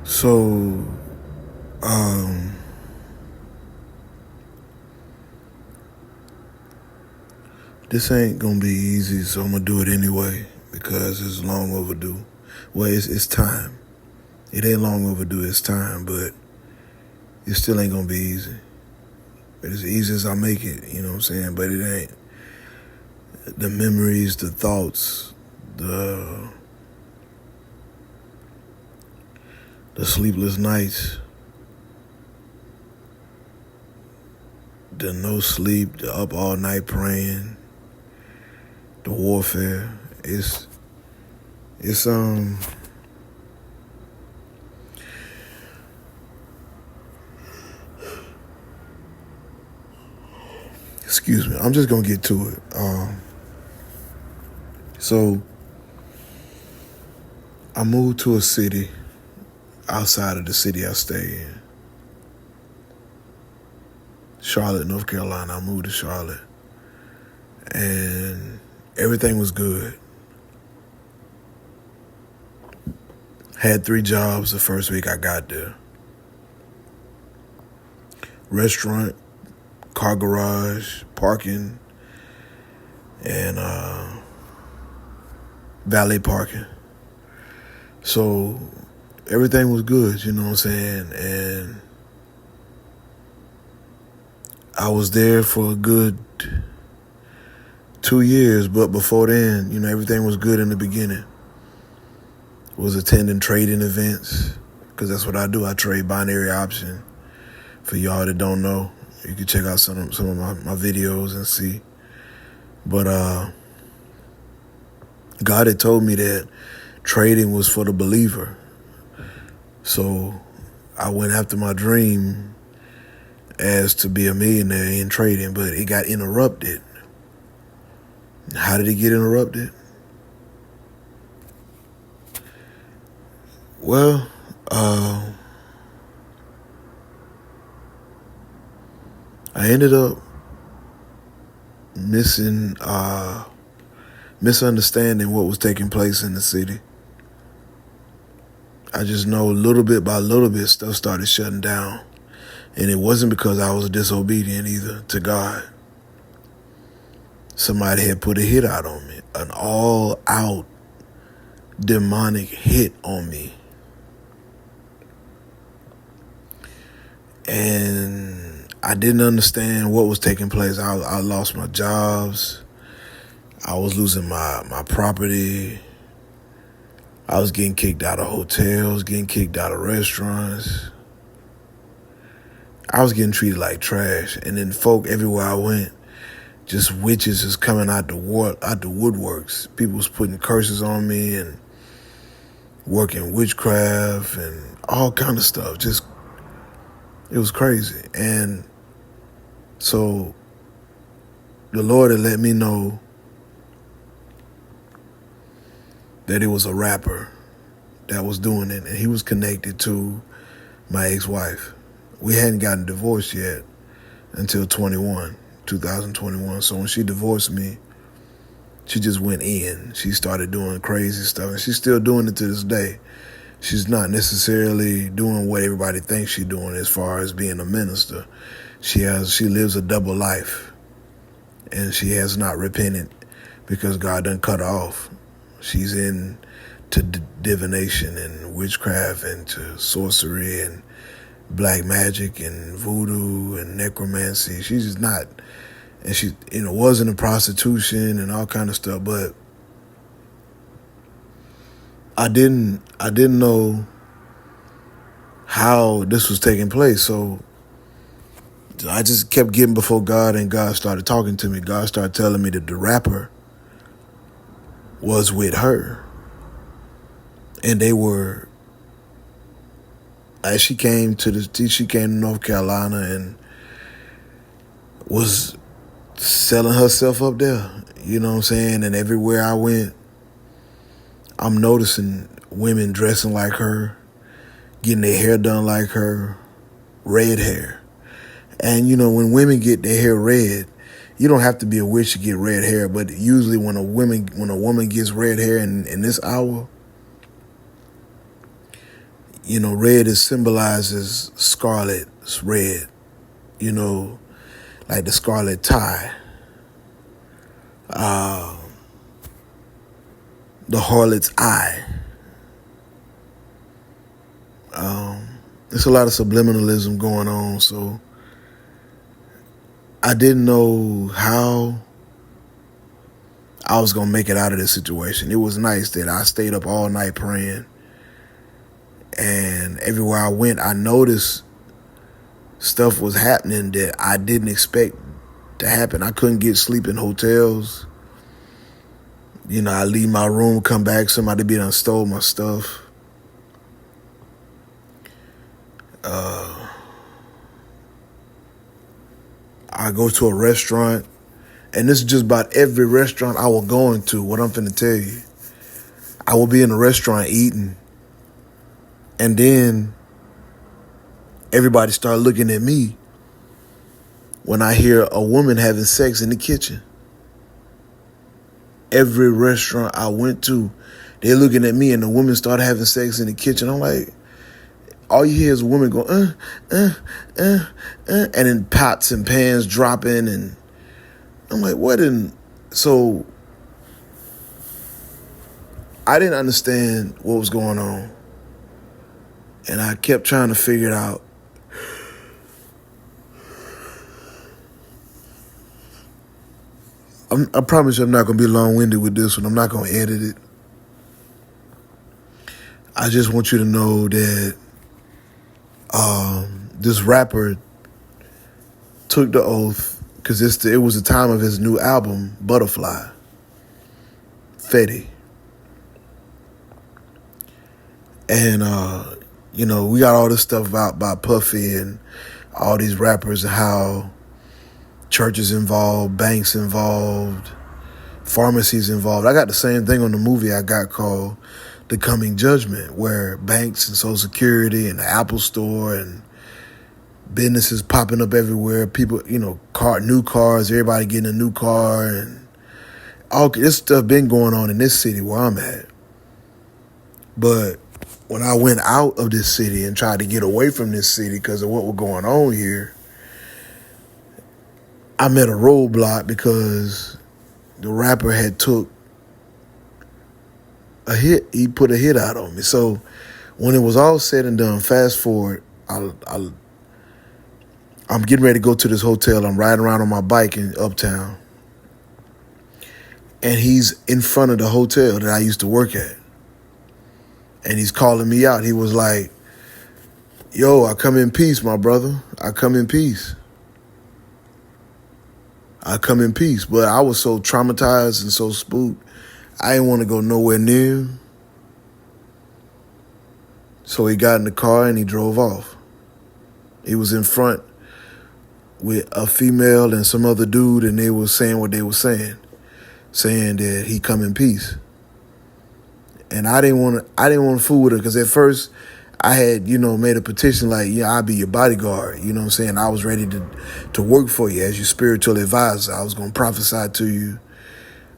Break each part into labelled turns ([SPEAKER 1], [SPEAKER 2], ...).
[SPEAKER 1] So, um, this ain't gonna be easy, so I'm gonna do it anyway because it's long overdue. Well, it's time. It ain't long overdue, it's time, but it still ain't gonna be easy. But as easy as I make it, you know what I'm saying? But it ain't. The memories, the thoughts, the sleepless nights, the no sleep, the up all night praying, the warfare. It's excuse me. I'm just gonna get to it. So I moved to a city outside of the city I stay in. Charlotte, North Carolina. I moved to Charlotte. And everything was good. Had 3 jobs the first week I got there. Restaurant, car garage, parking, and valet parking. So everything was good, you know what I'm saying? And I was there for a good 2 years, but before then, you know, everything was good in the beginning. Was attending trading events, because that's what I do. I trade binary option. For y'all that don't know, you can check out some of my videos and see. But God had told me that trading was for the believer. So I went after my dream as to be a millionaire in trading, but it got interrupted. How did it get interrupted? Well, I ended up misunderstanding what was taking place in the city. I just know little bit by little bit stuff started shutting down. And it wasn't because I was disobedient either to God. Somebody had put a hit out on me, an all-out demonic hit on me. And I didn't understand what was taking place. I lost my jobs. I was losing my property. I was getting kicked out of hotels, getting kicked out of restaurants. I was getting treated like trash. And then folk everywhere I went, just witches is coming out the woodworks. People was putting curses on me and working witchcraft and all kind of stuff. Just, it was crazy. And so the Lord had let me know that it was a rapper that was doing it, and he was connected to my ex-wife. We hadn't gotten divorced yet until 2021. So when she divorced me, she just went in. She started doing crazy stuff, and she's still doing it to this day. She's not necessarily doing what everybody thinks she's doing as far as being a minister. She lives a double life, and she has not repented because God done cut her off. She's into divination and witchcraft and to sorcery and black magic and voodoo and necromancy. She's just not, and she, was into prostitution and all kind of stuff. But I didn't know how this was taking place. So I just kept getting before God, and God started talking to me. God started telling me that the rapper was with her. And they were, as she came to North Carolina and was selling herself up there, you know what I'm saying? And everywhere I went, I'm noticing women dressing like her, getting their hair done like her, red hair. And when women get their hair red, you don't have to be a witch to get red hair, but usually when a woman gets red hair in this hour, red symbolizes scarlet. It's red, like the scarlet tie. The harlot's eye. There's a lot of subliminalism going on, so I didn't know how I was going to make it out of this situation. It was nice that I stayed up all night praying, and everywhere I went, I noticed stuff was happening that I didn't expect to happen. I couldn't get sleep in hotels. I leave my room, come back, somebody be done stole my stuff. I go to a restaurant, and this is just about every restaurant I will go into, what I'm finna tell you. I will be in a restaurant eating, and then everybody start looking at me when I hear a woman having sex in the kitchen. Every restaurant I went to, they're looking at me, and the women start having sex in the kitchen. I'm like, all you hear is a woman go, and then pots and pans dropping, and I'm like, what in? So I didn't understand what was going on, and I kept trying to figure it out. I promise you I'm not going to be long-winded with this one. I'm not going to edit it. I just want you to know that this rapper took the oath because it was the time of his new album, Butterfly, Fetty. And, we got all this stuff out by Puffy and all these rappers and how churches involved, banks involved, pharmacies involved. I got the same thing on the movie I got called The Coming Judgment, where banks and Social Security and the Apple Store and businesses popping up everywhere. People, new cars, everybody getting a new car, and all this stuff been going on in this city where I'm at. But when I went out of this city and tried to get away from this city because of what was going on here, I met a roadblock because the rapper had took a hit. He put a hit out on me. So when it was all said and done, fast forward, I'm getting ready to go to this hotel. I'm riding around on my bike in Uptown. And he's in front of the hotel that I used to work at. And he's calling me out. He was like, yo, I come in peace, my brother. I come in peace. I come in peace. But I was so traumatized and so spooked, I didn't want to go nowhere near him. So he got in the car and he drove off. He was in front with a female and some other dude, and they were saying what they were saying that he come in peace. And I didn't want to fool with her because at first I had, made a petition like, I'll be your bodyguard. You know what I'm saying? I was ready to work for you as your spiritual advisor. I was going to prophesy to you.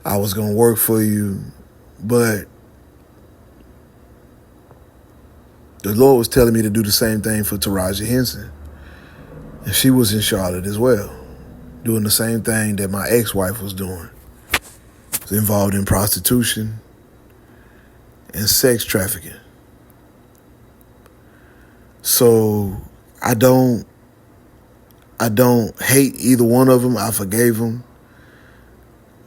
[SPEAKER 1] I was going to work for you. But the Lord was telling me to do the same thing for Taraji Henson. And she was in Charlotte as well, doing the same thing that my ex-wife was doing. Was involved in prostitution and sex trafficking. So I don't hate either one of them. I forgave them.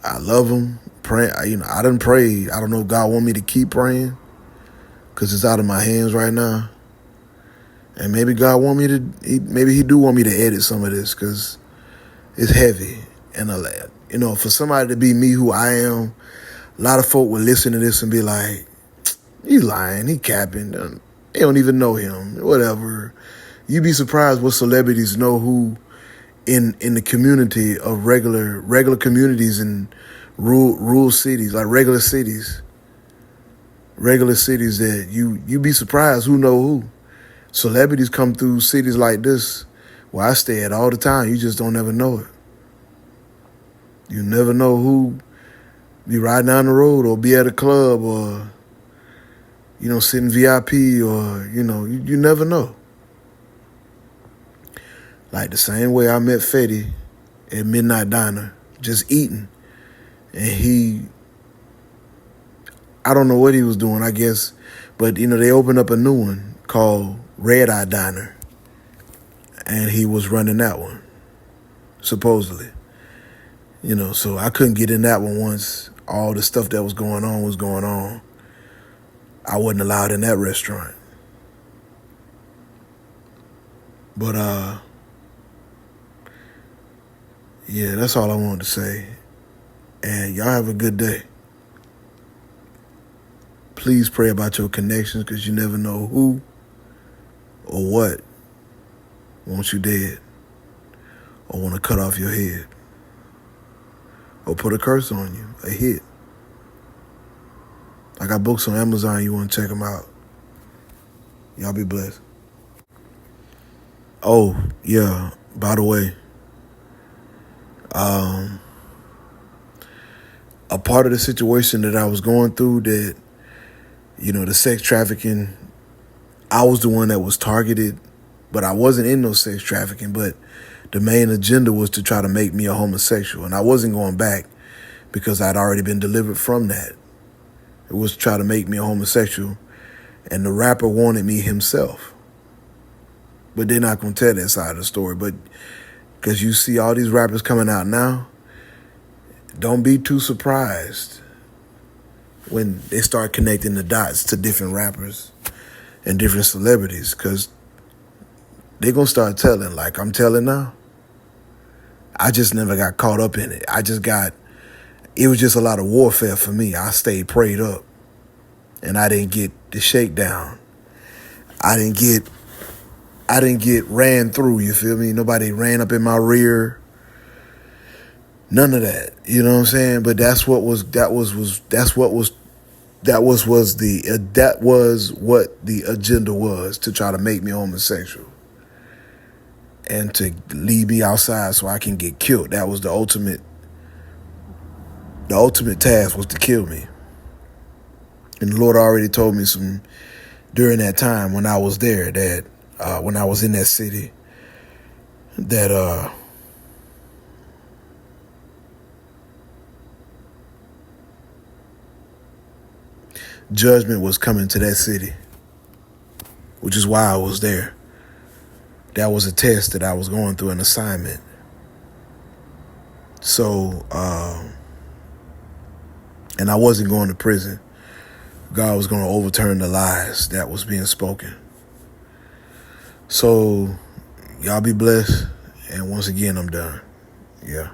[SPEAKER 1] I love them. Pray, I done prayed. I don't know if God want me to keep praying because it's out of my hands right now. And maybe God want me to, maybe he do want me to edit some of this because it's heavy. And, for somebody to be me who I am, a lot of folk would listen to this and be like, he lying, he capping. They don't even know him, whatever. You'd be surprised what celebrities know who in the community of regular communities in rural cities, like regular cities that you'd be surprised who know who. Celebrities come through cities like this where I stay at all the time. You just don't ever know it. You never know who be riding down the road or be at a club or, sit in VIP or, you never know. Like the same way I met Fetty at Midnight Diner, just eating. And I don't know what he was doing, I guess, but, they opened up a new one called Red Eye Diner. And he was running that one, supposedly. So I couldn't get in that one once all the stuff that was going on. I wasn't allowed in that restaurant. But, yeah, that's all I wanted to say. And y'all have a good day. Please pray about your connections because you never know who or what wants you dead or want to cut off your head or put a curse on you, a hit. I got books on Amazon. You want to check them out. Y'all be blessed. Oh, yeah, by the way, a part of the situation that I was going through that, the sex trafficking, I was the one that was targeted, but I wasn't in no sex trafficking, but the main agenda was to try to make me a homosexual. And I wasn't going back because I'd already been delivered from that. It was to try to make me a homosexual. And the rapper wanted me himself. But they're not going to tell that side of the story. But because you see all these rappers coming out now, don't be too surprised when they start connecting the dots to different rappers and different celebrities, because they're going to start telling like I'm telling now. I just never got caught up in it. It was just a lot of warfare for me. I stayed prayed up and I didn't get the shakedown. I didn't get ran through, you feel me? Nobody ran up in my rear. None of that. You know what I'm saying? But that was what the agenda was, to try to make me homosexual and to leave me outside so I can get killed. That was the ultimate task, was to kill me. And the Lord already told me during that time when I was there, that when I was in that city, that judgment was coming to that city, which is why I was there. That was a test that I was going through, an assignment. So, and I wasn't going to prison. God was going to overturn the lies that was being spoken. So, y'all be blessed. And once again, I'm done. Yeah.